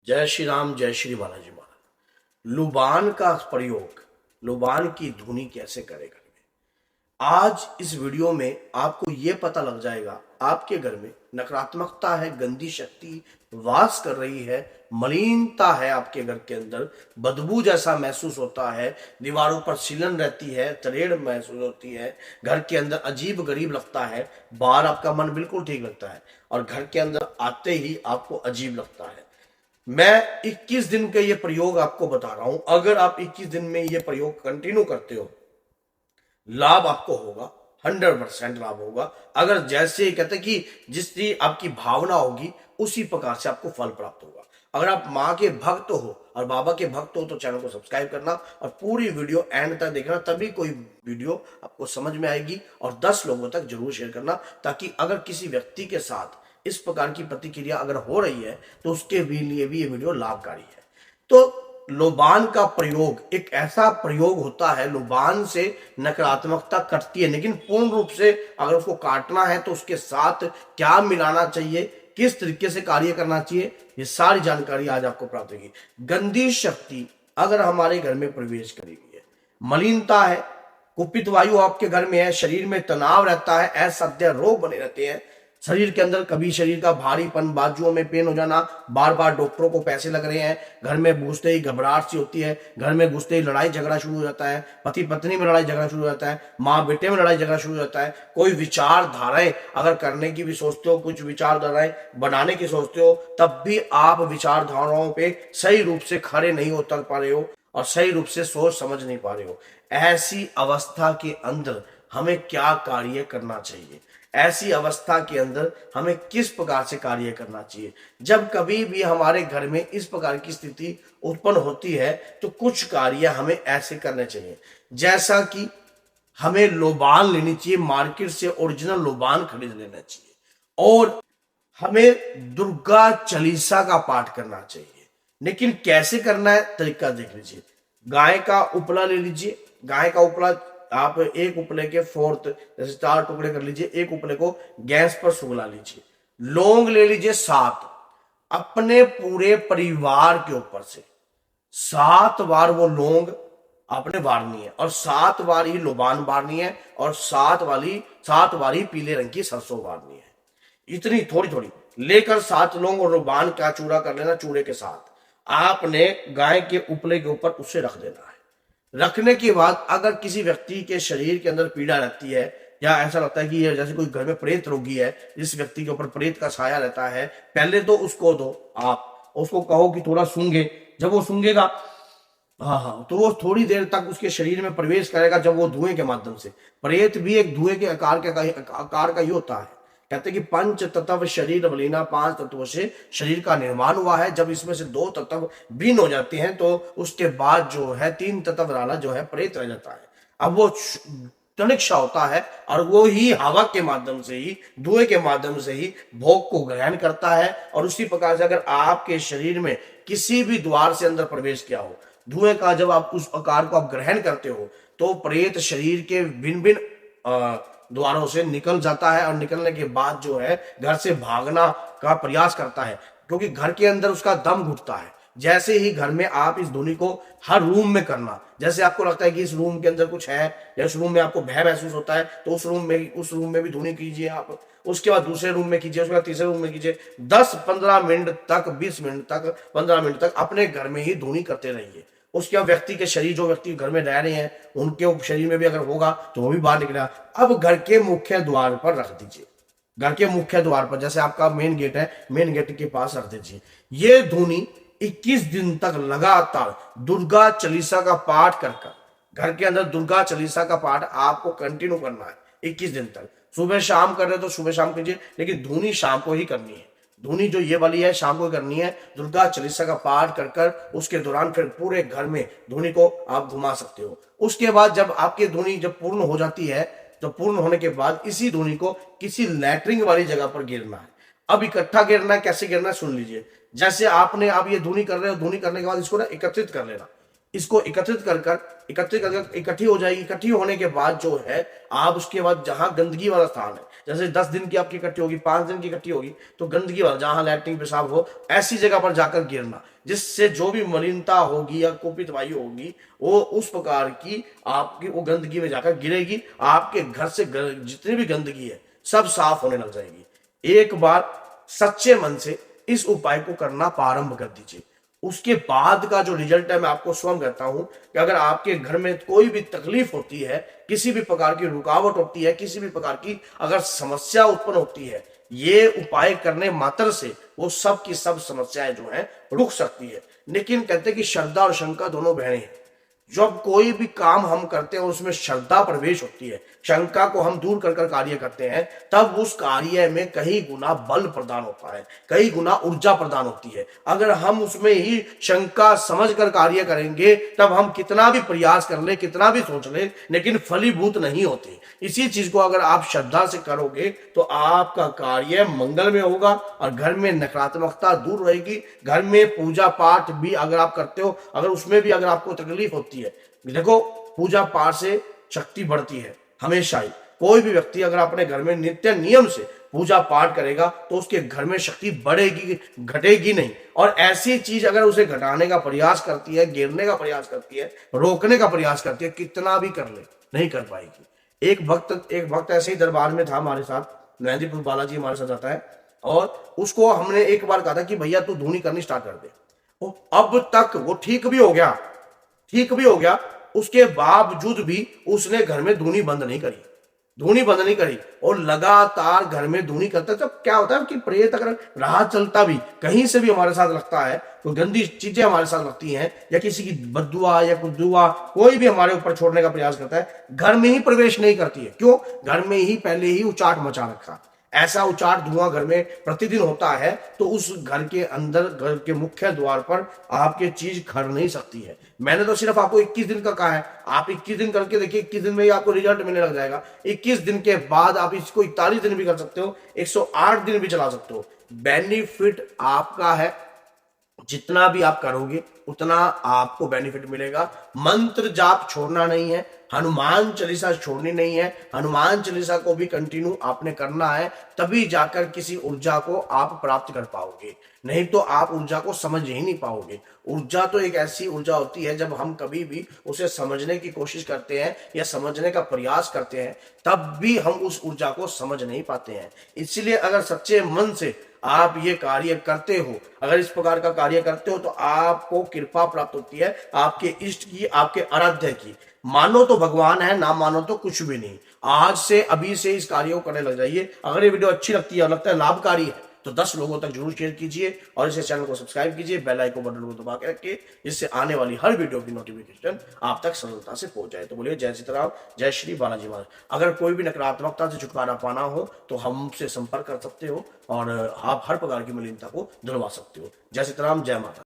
जय श्री राम, जय श्री बालाजी महाराज। लुबान का प्रयोग, लुबान की धुनी कैसे करें घर में, आज इस वीडियो में आपको ये पता लग जाएगा। आपके घर में नकारात्मकता है, गंदी शक्ति वास कर रही है, मलिनता है, आपके घर के अंदर बदबू जैसा महसूस होता है, दीवारों पर सीलन रहती है, तरेड़ महसूस होती है, घर के अंदर अजीब गरीब लगता है, बाहर आपका मन बिल्कुल ठीक लगता है और घर के अंदर आते ही आपको अजीब लगता है। मैं 21 दिन के ये प्रयोग आपको बता रहा हूं। अगर आप 21 दिन में ये प्रयोग कंटिन्यू करते हो, लाभ आपको होगा, 100% लाभ होगा। अगर जैसे कहते हैं कि जिसकी आपकी भावना होगी उसी प्रकार से आपको फल प्राप्त होगा। अगर आप माँ के भक्त हो और बाबा के भक्त हो तो चैनल को सब्सक्राइब करना और पूरी वीडियो एंड तक देखना, तभी कोई वीडियो आपको समझ में आएगी। और 10 लोगों तक जरूर शेयर करना, ताकि अगर किसी व्यक्ति के साथ इस प्रकार की प्रतिक्रिया अगर हो रही है तो उसके भी लिए भी ये वीडियो लाभकारी है। तो लुबान का प्रयोग एक ऐसा प्रयोग होता है, लुबान से नकारात्मकता कटती है, लेकिन पूर्ण रूप से अगर उसको काटना है तो उसके साथ क्या मिलाना चाहिए, किस तरीके से कार्य करना चाहिए, ये सारी जानकारी आज आपको प्राप्त होगी। गंदी शक्ति अगर हमारे घर में प्रवेश करेगी है, मलिनता है, कुपित वायु आपके घर में है, शरीर में तनाव रहता है, असह्य रोग बने रहते हैं शरीर के अंदर, कभी शरीर का भारीपन, बाजुओं में पेन हो जाना, बार बार डॉक्टरों को पैसे लग रहे हैं, घर में घुसते ही घबराहट सी होती है, घर में घुसते ही लड़ाई झगड़ा शुरू हो जाता है, पति पत्नी में लड़ाई झगड़ा शुरू हो जाता है, माँ बेटे में लड़ाई झगड़ा शुरू हो जाता है, कोई विचारधाराएं अगर करने की भी सोचते हो, कुछ विचारधाराएं बनाने की सोचते हो, तब भी आप विचारधाराओं पे सही रूप से खड़े नहीं उतर पा रहे हो और सही रूप से सोच समझ नहीं पा रहे हो। ऐसी अवस्था के अंदर हमें क्या कार्य करना चाहिए, ऐसी अवस्था के अंदर हमें किस प्रकार से कार्य करना चाहिए। जब कभी भी हमारे घर में इस प्रकार की स्थिति उत्पन्न होती है तो कुछ कार्य हमें ऐसे करने चाहिए, जैसा कि हमें लुबान लेनी चाहिए, मार्केट से ओरिजिनल लुबान खरीद लेना चाहिए, और हमें दुर्गा चालीसा का पाठ करना चाहिए। लेकिन कैसे करना है, तरीका देख लीजिए। गाय का उपला ले लीजिए, गाय का उपला आप एक उपले के फोर्थ जैसे 4 टुकड़े कर लीजिए, एक उपले को गैस पर सुगला लीजिए। लौंग ले लीजिए 7, अपने पूरे परिवार के ऊपर से 7 बार वो लौंग आपने बारनी है और 7 बार ही लुबान बारनी है और 7 बार ही पीले रंग की सरसों बारनी है। इतनी थोड़ी थोड़ी लेकर 7 लौंग और लुबान का चूड़ा कर लेना, चूड़े के साथ आपने गाय के उपले के ऊपर उसे रख देना है। रखने के बाद अगर किसी व्यक्ति के शरीर के अंदर पीड़ा रहती है या ऐसा लगता है कि ये जैसे कोई घर में प्रेत रोगी है, जिस व्यक्ति के ऊपर प्रेत का साया रहता है, पहले तो उसको दो, आप उसको कहो कि थोड़ा सूंघे। जब वो सूंघेगा, हाँ, तो वो थोड़ी देर तक उसके शरीर में प्रवेश करेगा। जब वो धुएं के माध्यम से, प्रेत भी एक धुएं के आकार का ही होता है। कहते हैं कि पंच तत्व शरीर बलीना, 5 तत्वों से शरीर का निर्माण हुआ है। जब इसमें से 2 तत्व भिन्न हो जाते हैं तो उसके बाद जो है 3 तत्व वाला जो है प्रेत रह जाता है। अब वो तनिक्षा होता है और वो ही हवा के माध्यम से ही, धुएं के माध्यम से ही भोग को ग्रहण करता है। और उसी प्रकार से अगर आपके शरीर में किसी भी द्वार से अंदर प्रवेश किया हो धुएं का, जब आप उस आकार को आप ग्रहण करते हो तो प्रेत शरीर के भिन्न भिन्न द्वारों से निकल जाता है और निकलने के बाद जो है घर से भागना का प्रयास करता है, क्योंकि घर के अंदर उसका दम घुटता है। जैसे ही घर में आप इस धुनी को हर रूम में करना, जैसे आपको लगता है कि इस रूम के अंदर कुछ है या इस रूम में आपको भय महसूस होता है, तो उस रूम में भी धुनी कीजिए आप। उसके बाद दूसरे रूम में कीजिए, उसके बाद तीसरे रूम में कीजिए। 10-15 मिनट तक, 20 मिनट तक, 15 मिनट तक अपने घर में ही धुनी करते रहिए। उसके बाद व्यक्ति के शरीर, जो व्यक्ति घर में रह रहे हैं उनके शरीर में भी अगर होगा तो वो भी बाहर निकलेगा। अब घर के मुख्य द्वार पर रख दीजिए, घर के मुख्य द्वार पर, जैसे आपका मेन गेट है, मेन गेट के पास रख दीजिए। ये धुनी 21 दिन तक लगातार दुर्गा चालीसा का पाठ कर घर के अंदर दुर्गा चालीसा का पाठ आपको कंटिन्यू करना है 21 दिन तक। सुबह शाम कर रहे तो सुबह शाम कीजिए, लेकिन धुनी शाम को ही करनी है। धुनी जो ये वाली है शाम को करनी है। दुर्गा चालीसा का पाठ कर उसके दौरान फिर पूरे घर में धुनी को आप घुमा सकते हो। उसके बाद जब आपकी धुनी जब पूर्ण हो जाती है, तो पूर्ण होने के बाद इसी धुनी को किसी लैटरिंग वाली जगह पर गिरना है। अब इकट्ठा गिरना है, कैसे गिरना है सुन लीजिए। जैसे आपने अब ये धुनी कर रहे हो, धुनी करने के बाद इसको ना एकत्रित कर लेना। इसको इकट्ठी हो जाएगी। इकट्ठी होने के बाद जो है आप उसके बाद जहां गंदगी वाला स्थान है, जैसे 10 दिन की आपकी इकट्ठी होगी, 5 दिन की इकट्ठी होगी, तो गंदगी वाला जहां लैट्रिन पेशाब हो ऐसी जगह पर जाकर गिरना, जिससे जो भी मलिनता होगी या कुपित वायु होगी वो उस प्रकार की आपकी वो गंदगी में जाकर गिरेगी। आपके घर से जितनी भी गंदगी है सब साफ होने लग जाएगी। एक बार सच्चे मन से इस उपाय को करना प्रारंभ कर दीजिए। उसके बाद का जो रिजल्ट है मैं आपको स्वयं कहता हूं कि अगर आपके घर में कोई भी तकलीफ होती है, किसी भी प्रकार की रुकावट होती है, किसी भी प्रकार की अगर समस्या उत्पन्न होती है, ये उपाय करने मात्र से वो सब की सब समस्याएं जो हैं रुक सकती है। लेकिन कहते हैं कि श्रद्धा और शंका दोनों बहने हैं। जब कोई भी काम हम करते हैं और उसमें श्रद्धा प्रवेश होती है, शंका को हम दूर कर कार्य करते हैं, तब उस कार्य में कई गुना बल प्रदान होता है, कई गुना ऊर्जा प्रदान होती है। अगर हम उसमें ही शंका समझ कर कार्य करेंगे तब हम कितना भी प्रयास कर ले, कितना भी सोच ले, लेकिन फलीभूत नहीं होते। इसी चीज को अगर आप श्रद्धा से करोगे तो आपका कार्य मंगल में होगा और घर में नकारात्मकता दूर रहेगी। घर में पूजा पाठ भी अगर आप करते हो, अगर उसमें भी अगर आपको तकलीफ होती है, देखो पूजा पाठ से शक्ति बढ़ती है हमेशा ही। कोई भी व्यक्ति अगर अपने घर में नित्य नियम से पूजा पाठ करेगा तो उसके घर में शक्ति बढ़ेगी, घटेगी नहीं। और ऐसी चीज अगर उसे घटाने का प्रयास करती है, गिरने का प्रयास करती है, रोकने का प्रयास करती है, कितना भी कर ले नहीं कर पाएगी। एक भक्त ऐसे ही दरबार में था हमारे साथ, मेहंदीपुर बालाजी हमारे साथ आता है, और उसको हमने एक बार कहा था कि भैया तू धूनी करनी स्टार्ट कर दे। अब तक वो ठीक भी हो गया, उसके बावजूद भी उसने घर में धूनी बंद नहीं करी और लगातार घर में धूनी करता। तब क्या होता है कि प्रेत अगर राह चलता भी कहीं से भी हमारे साथ लगता है, तो गंदी चीजें हमारे साथ लगती हैं या किसी की बद्दुआ या कुछ दुआ कोई भी हमारे ऊपर छोड़ने का प्रयास करता है, घर में ही प्रवेश नहीं करती है। क्यों? घर में ही पहले ही उचाट मचा रखा। ऐसा उचाट धुआं घर में प्रतिदिन होता है तो उस घर के अंदर, घर के मुख्य द्वार पर आपके चीज खड़ नहीं सकती है। मैंने तो सिर्फ आपको 21 दिन का कहा है, आप 21 दिन करके देखिए, 21 दिन में ही आपको रिजल्ट मिलने लग जाएगा। 21 दिन के बाद आप इसको 41 दिन भी कर सकते हो, 108 दिन भी चला सकते हो। बेनिफिट आपका है, जितना भी आप करोगे उतना आपको बेनिफिट मिलेगा। मंत्र जाप छोड़ना नहीं है, हनुमान चालीसा छोड़नी नहीं है, हनुमान चालीसा को भी कंटिन्यू आपने करना है, तभी जाकर किसी ऊर्जा को आप प्राप्त कर पाओगे। नहीं तो आप ऊर्जा को समझ ही नहीं पाओगे। ऊर्जा तो एक ऐसी ऊर्जा होती है, जब हम कभी भी उसे समझने की कोशिश करते हैं या समझने का प्रयास करते हैं तब भी हम उस ऊर्जा को समझ नहीं पाते हैं। इसलिए अगर सच्चे मन से आप ये कार्य करते हो, अगर इस प्रकार का कार्य करते हो, तो आपको कृपा प्राप्त होती है, आपके इष्ट की, आपके आराध्य की। मानो तो भगवान है, ना मानो तो कुछ भी नहीं। आज से, अभी से इस कार्य को करने लग जाइए। अगर ये वीडियो अच्छी लगती है और लगता है लाभकारी है तो 10 लोगों तक जरूर शेयर कीजिए और इसे चैनल को सब्सक्राइब कीजिए, बेल आइकन बटन को दबा के रखिए, जिससे आने वाली हर वीडियो की नोटिफिकेशन आप तक सरलता से पहुंच जाए। तो बोलिए जय सीताराम, जय श्री बालाजी महाराज। अगर कोई भी नकारात्मकता से छुटकारा पाना हो तो हमसे संपर्क कर सकते हो और आप हर प्रकार की मलिनता को धुलवा सकते हो। जय सीताराम, जय माता।